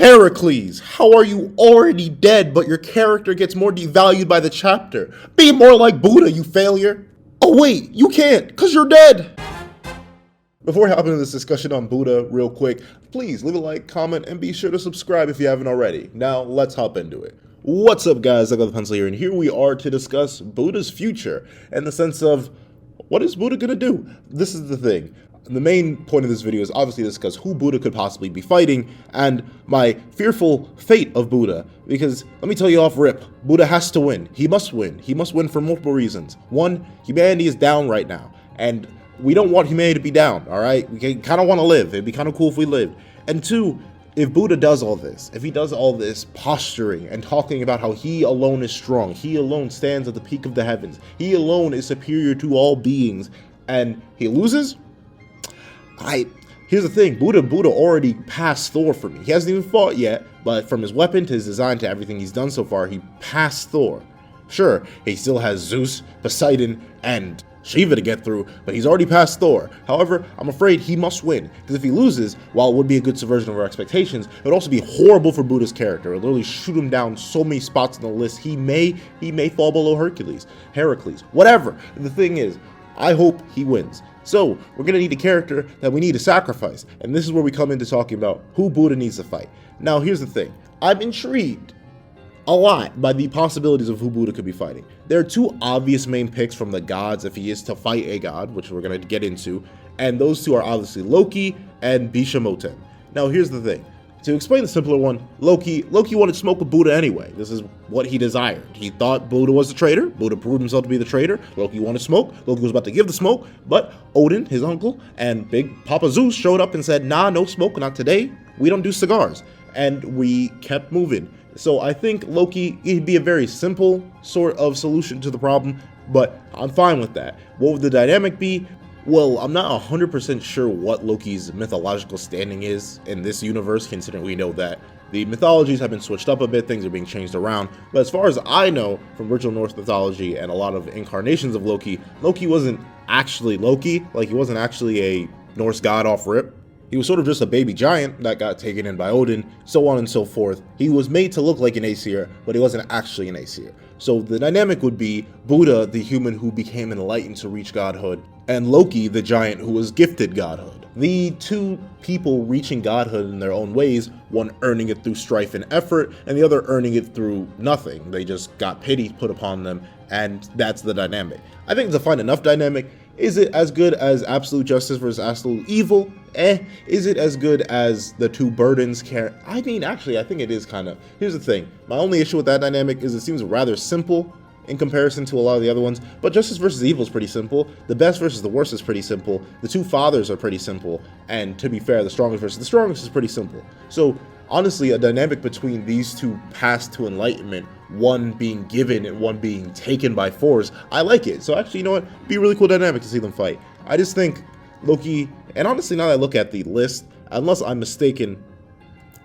Heracles, how are you already dead, but your character gets more devalued by the chapter? Be more like Buddha, you failure. Oh wait, you can't, cause you're dead. Before we hop into this discussion on Buddha real quick, please leave a like, comment, and be sure to subscribe if you haven't already. Now, let's hop into it. What's up, guys? I got the pencil here, and here we are to discuss Buddha's future in the sense of, what is Buddha gonna do? This is the thing. The main point of this video is obviously to discuss who Buddha could possibly be fighting and my fearful fate of Buddha. Because let me tell you off rip, Buddha has to win. He must win. He must win for multiple reasons. One, humanity is down right now, and we don't want humanity to be down, all right? We kind of want to live. It'd be kind of cool if we lived. And two, if Buddha does all this, if he does all this posturing and talking about how he alone is strong, he alone stands at the peak of the heavens, he alone is superior to all beings, and he loses, here's the thing, Buddha already passed Thor for me. He hasn't even fought yet, but from his weapon to his design to everything he's done so far, he passed Thor. Sure, he still has Zeus, Poseidon, and Shiva to get through, but he's already passed Thor. However, I'm afraid he must win, because if he loses, while it would be a good subversion of our expectations, it would also be horrible for Buddha's character. It would literally shoot him down so many spots on the list. He may fall below Heracles, whatever. The thing is, I hope he wins. So, we're going to need a character that we need to sacrifice, and this is where we come into talking about who Buddha needs to fight. Now, here's the thing. I'm intrigued a lot by the possibilities of who Buddha could be fighting. There are two obvious main picks from the gods if he is to fight a god, which we're going to get into, and those two are obviously Loki and moten. Now, here's the thing. To explain the simpler one, Loki wanted to smoke with Buddha anyway. This is what he desired. He thought Buddha was the traitor. Buddha proved himself to be the traitor. Loki wanted smoke. Loki was about to give the smoke, but Odin, his uncle, and Big Papa Zeus showed up and said, nah, no smoke, not today. We don't do cigars. And we kept moving. So I think Loki, he'd be a very simple sort of solution to the problem, but I'm fine with that. What would the dynamic be? Well, I'm not 100% sure what Loki's mythological standing is in this universe, considering we know that the mythologies have been switched up a bit, things are being changed around. But as far as I know from original Norse mythology and a lot of incarnations of Loki, Loki wasn't actually Loki, like he wasn't actually a Norse god off rip. He was sort of just a baby giant that got taken in by Odin, so on and so forth. He was made to look like an Aesir, but he wasn't actually an Aesir. So the dynamic would be Buddha, the human who became enlightened to reach godhood, and Loki, the giant who was gifted godhood. The two people reaching godhood in their own ways, one earning it through strife and effort, and the other earning it through nothing. They just got pity put upon them, and that's the dynamic. I think to find enough dynamic, is it as good as absolute justice versus absolute evil? Is it as good as the two burdens I mean, actually, I think it is kind of. Here's the thing. My only issue with that dynamic is it seems rather simple in comparison to a lot of the other ones, but justice versus evil is pretty simple. The best versus the worst is pretty simple. The two fathers are pretty simple, and to be fair, the strongest versus the strongest is pretty simple. So honestly, a dynamic between these two paths to enlightenment, one being given and one being taken by force, I like it. So actually, you know what? Be a really cool dynamic to see them fight. I just think Loki, and honestly, now that I look at the list, unless I'm mistaken,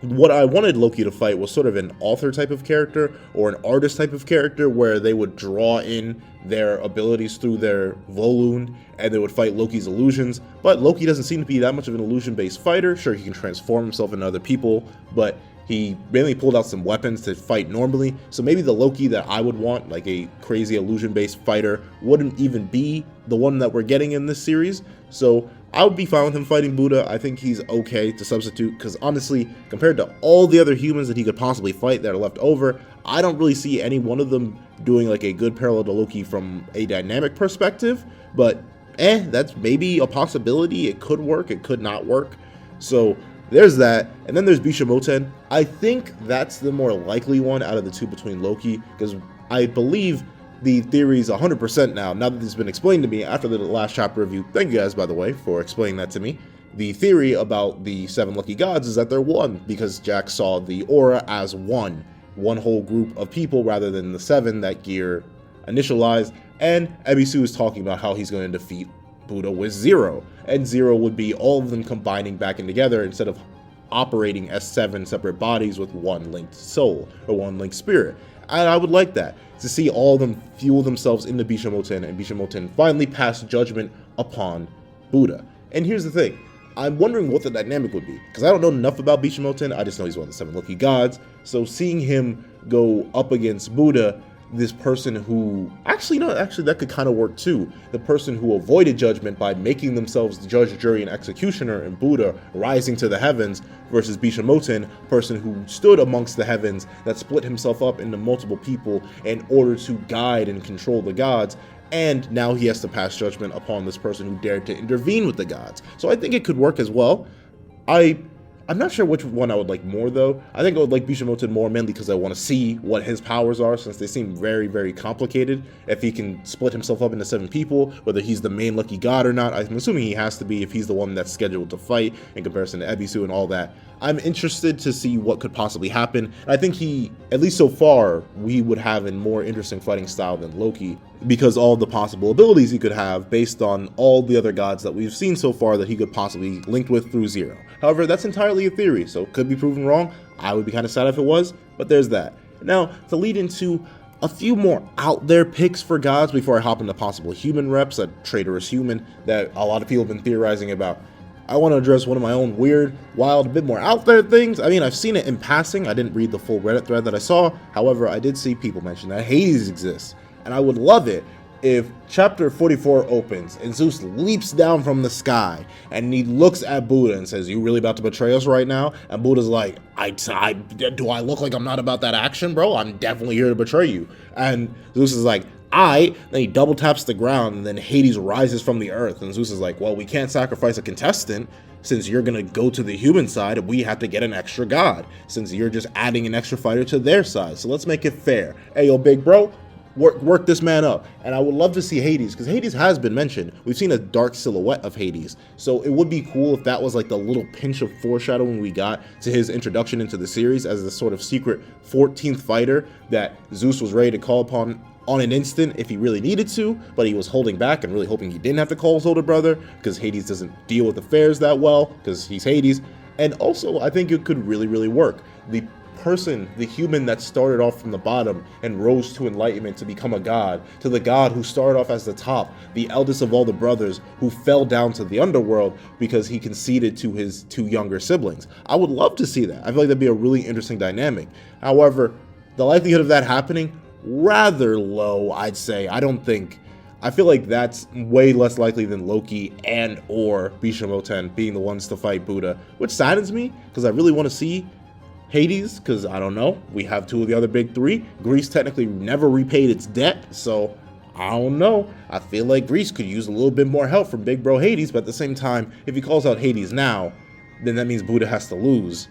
what I wanted Loki to fight was sort of an author type of character or an artist type of character where they would draw in their abilities through their Volund and they would fight Loki's illusions. But Loki doesn't seem to be that much of an illusion-based fighter. Sure, he can transform himself into other people, but he mainly pulled out some weapons to fight normally. So maybe the Loki that I would want, like a crazy illusion-based fighter, wouldn't even be the one that we're getting in this series. So I would be fine with him fighting Buddha. I think he's okay to substitute because honestly, compared to all the other humans that he could possibly fight that are left over, I don't really see any one of them doing like a good parallel to Loki from a dynamic perspective. But that's maybe a possibility. It could work, it could not work. So there's that. And then there's moten. I think that's the more likely one out of the two between Loki, because I believe the theory is 100% now that this has been explained to me after the last chapter review. Thank you guys, by the way, for explaining that to me. The theory about the 7 lucky gods is that they're one, because Jack saw the aura as one whole group of people rather than the 7 that Gear initialized. And Ebisu is talking about how he's going to defeat Buddha with 0, and 0 would be all of them combining back in together instead of operating as 7 separate bodies with one linked soul or one linked spirit. And I would like that, to see all of them fuel themselves into moten, and moten finally pass judgment upon Buddha. And here's the thing, I'm wondering what the dynamic would be, because I don't know enough about Bishamoten. I just know he's one of the 7 Loki gods. So seeing him go up against Buddha, this person who actually that could kind of work too. The person who avoided judgment by making themselves the judge, jury, and executioner, and Buddha rising to the heavens, versus Bishamoten, person who stood amongst the heavens that split himself up into multiple people in order to guide and control the gods. And now he has to pass judgment upon this person who dared to intervene with the gods. So I think it could work as well. I'm not sure which one I would like more, though. I think I would like Bishamoten more, mainly because I want to see what his powers are, since they seem very, very complicated. If he can split himself up into 7 people, whether he's the main lucky god or not, I'm assuming he has to be if he's the one that's scheduled to fight in comparison to Ebisu and all that. I'm interested to see what could possibly happen. And I think he, at least so far, we would have a more interesting fighting style than Loki, because all the possible abilities he could have based on all the other gods that we've seen so far that he could possibly linked with through Zero. However, that's entirely a theory, so it could be proven wrong. I would be kind of sad if it was, but there's that. Now, to lead into a few more out there picks for gods before I hop into possible human reps, a traitorous human that a lot of people have been theorizing about. I want to address one of my own weird, wild, a bit more out there things. I mean, I've seen it in passing. I didn't read the full Reddit thread that I saw. However, I did see people mention that Hades exists. And I would love it if chapter 44 opens and Zeus leaps down from the sky and he looks at Buddha and says, "You really about to betray us right now?" And Buddha's like, do I look like I'm not about that action, bro? I'm definitely here to betray you. And Zeus is like, then he double taps the ground, and then Hades rises from the earth. And Zeus is like, well, we can't sacrifice a contestant since you're gonna go to the human side, and we have to get an extra god since you're just adding an extra fighter to their side. So let's make it fair. Hey, yo, big bro, work this man up. And I would love to see Hades, because Hades has been mentioned. We've seen a dark silhouette of Hades. So it would be cool if that was like the little pinch of foreshadowing we got to his introduction into the series as the sort of secret 14th fighter that Zeus was ready to call upon on an instant if he really needed to, but he was holding back and really hoping he didn't have to call his older brother, because Hades doesn't deal with affairs that well, because he's Hades. And also, I think it could really, really work. The human that started off from the bottom and rose to enlightenment to become a god, to the god who started off as the top, the eldest of all the brothers, who fell down to the underworld because he conceded to his 2 younger siblings. I would love to see that. I feel like that'd be a really interesting dynamic. However, the likelihood of that happening, rather low, I'd say. I feel like that's way less likely than Loki and or Bishamoten being the ones to fight Buddha, which saddens me, because I really want to see Hades, because I don't know, we have 2 of the other big 3. Greece technically never repaid its debt, so I don't know. I feel like Greece could use a little bit more help from big bro Hades, but at the same time, if he calls out Hades now, then that means Buddha has to lose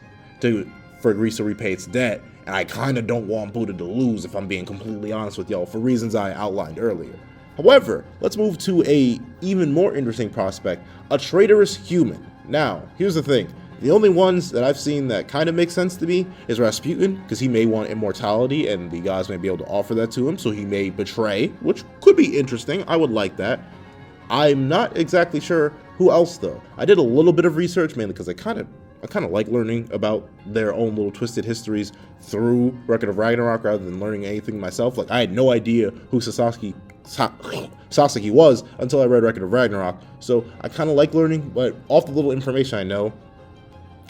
for Greece to repay its debt. And I kind of don't want Buddha to lose, if I'm being completely honest with y'all, for reasons I outlined earlier. However, let's move to a even more interesting prospect, a traitorous human. Now, here's the thing. The only ones that I've seen that kind of make sense to me is Rasputin, because he may want immortality and the gods may be able to offer that to him, so he may betray, which could be interesting. I would like that. I'm not exactly sure who else, though. I did a little bit of research, mainly because I kind of like learning about their own little twisted histories through Record of Ragnarok rather than learning anything myself. Like, I had no idea who Sasaki was until I read Record of Ragnarok. So I kind of like learning, but off the little information I know,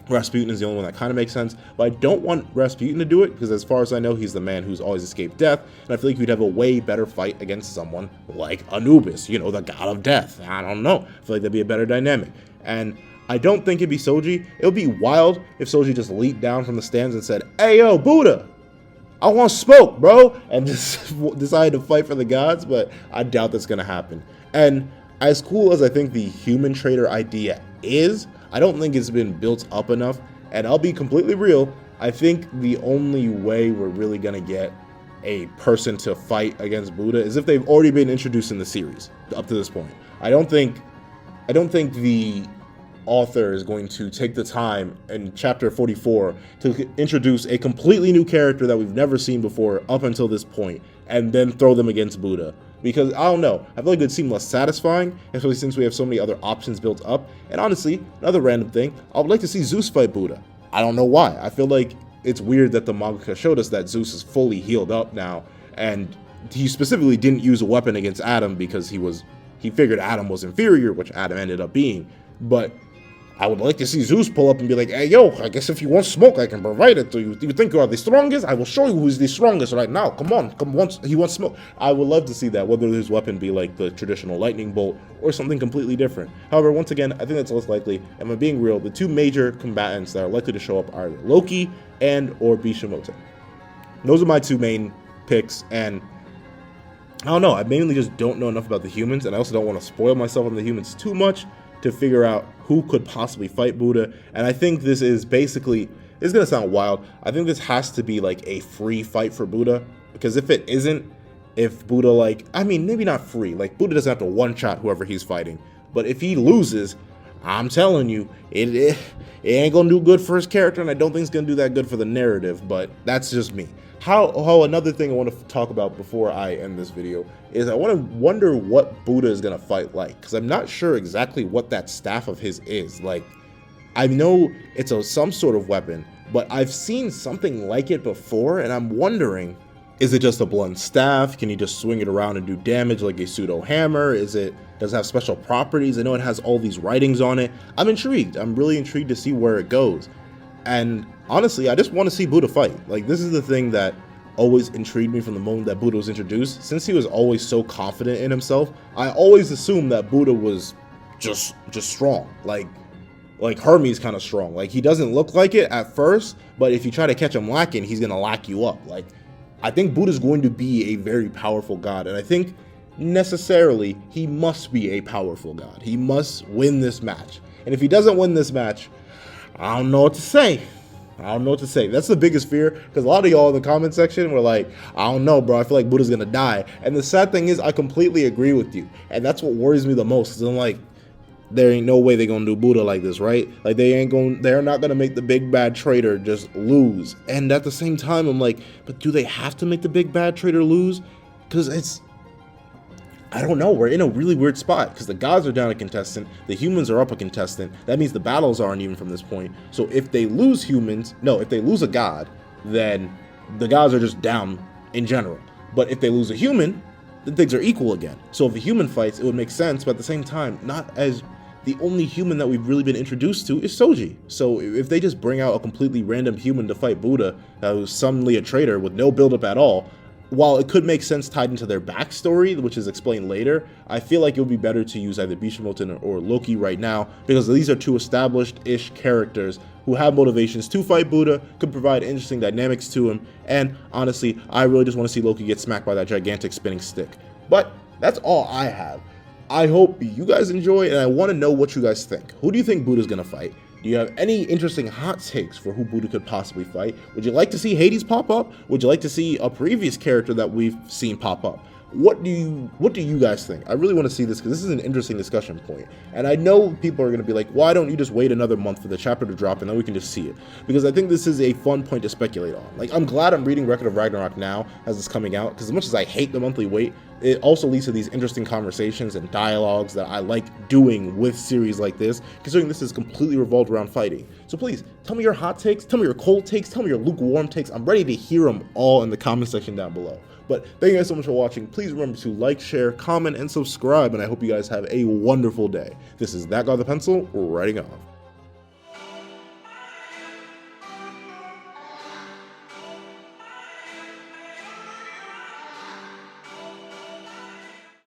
Rasputin is the only one that kind of makes sense. But I don't want Rasputin to do it, because as far as I know, he's the man who's always escaped death, and I feel like we'd have a way better fight against someone like Anubis, the god of death. I don't know. I feel like that'd be a better dynamic. And I don't think it'd be Soji. It would be wild if Soji just leaped down from the stands and said, "Hey, yo, Buddha, I want smoke, bro," and just decided to fight for the gods, but I doubt that's going to happen. And as cool as I think the human traitor idea is, I don't think it's been built up enough. And I'll be completely real, I think the only way we're really going to get a person to fight against Buddha is if they've already been introduced in the series up to this point. I don't think the author is going to take the time in chapter 44 to introduce a completely new character that we've never seen before up until this point and then throw them against Buddha, because I don't know, I feel like it would seem less satisfying, especially since we have so many other options built up. And honestly, another random thing, I would like to see Zeus fight Buddha. I don't know why. I feel like it's weird that the mangaka showed us that Zeus is fully healed up now, and he specifically didn't use a weapon against Adam because he figured Adam was inferior, which Adam ended up being. But I would like to see Zeus pull up and be like, hey, yo, I guess if you want smoke, I can provide it to you. Do you think you are the strongest? I will show you who's the strongest right now. Come on, he wants smoke. I would love to see that, whether his weapon be like the traditional lightning bolt or something completely different. However, once again, I think that's less likely. And by being real, the two major combatants that are likely to show up are Loki and or moten. Those are my two main picks, and I don't know, I mainly just don't know enough about the humans, and I also don't want to spoil myself on the humans too much to figure out who could possibly fight Buddha. And I think this is basically, it's gonna sound wild, I think this has to be like a free fight for Buddha, because if it isn't, if Buddha, like, I mean, maybe not free, like Buddha doesn't have to one-shot whoever he's fighting, but if he loses, I'm telling you, it ain't gonna do good for his character, and I don't think it's gonna do that good for the narrative, but that's just me. How another thing I want to talk about before I end this video is I want to wonder what Buddha is going to fight like, because I'm not sure exactly what that staff of his is. Like, I know it's some sort of weapon, but I've seen something like it before, and I'm wondering, is it just a blunt staff? Can he just swing it around and do damage like a pseudo hammer? Does it have special properties? I know it has all these writings on it. I'm intrigued. I'm really intrigued to see where it goes. And honestly, I just want to see Buddha fight. Like, this is the thing that always intrigued me from the moment that Buddha was introduced. Since he was always so confident in himself, I always assumed that Buddha was just strong. Like Hermes kind of strong. Like, he doesn't look like it at first, but if you try to catch him lacking, he's gonna lock you up. Like, I think Buddha's going to be a very powerful god, and I think necessarily he must be a powerful god. He must win this match. And if he doesn't win this match, I don't know what to say. That's the biggest fear, because a lot of y'all in the comment section were like, I don't know, bro. I feel like Buddha's gonna die. And the sad thing is, I completely agree with you. And that's what worries me the most, because I'm like, there ain't no way they're gonna do Buddha like this, right? Like, they're not gonna make the big bad traitor just lose. And at the same time, I'm like, but do they have to make the big bad traitor lose? Because I don't know, we're in a really weird spot, because the gods are down a contestant, the humans are up a contestant. That means the battles aren't even from this point. So if they lose if they lose a god, then the gods are just down in general. But if they lose a human, then things are equal again. So if a human fights, it would make sense, but at the same time, not as the only human that we've really been introduced to is Soji. So if they just bring out a completely random human to fight Buddha, who's suddenly a traitor with no buildup at all, while it could make sense tied into their backstory, which is explained later, I feel like it would be better to use either moten or Loki right now, because these are two established-ish characters who have motivations to fight Buddha, could provide interesting dynamics to him, and honestly, I really just want to see Loki get smacked by that gigantic spinning stick. But that's all I have. I hope you guys enjoy, and I want to know what you guys think. Who do you think Buddha's going to fight? Do you have any interesting hot takes for who Buddha could possibly fight? Would you like to see Hades pop up? Would you like to see a previous character that we've seen pop up? What do you guys think? I really want to see this, because this is an interesting discussion point. And I know people are going to be like, why don't you just wait another month for the chapter to drop and then we can just see it? Because I think this is a fun point to speculate on. Like, I'm glad I'm reading Record of Ragnarok now as it's coming out, because as much as I hate the monthly wait, it also leads to these interesting conversations and dialogues that I like doing with series like this, considering this is completely revolved around fighting. So please, tell me your hot takes, tell me your cold takes, tell me your lukewarm takes. I'm ready to hear them all in the comment section down below. But thank you guys so much for watching. Please remember to like, share, comment, and subscribe, and I hope you guys have a wonderful day. This is That Guy with the Pencil, writing off.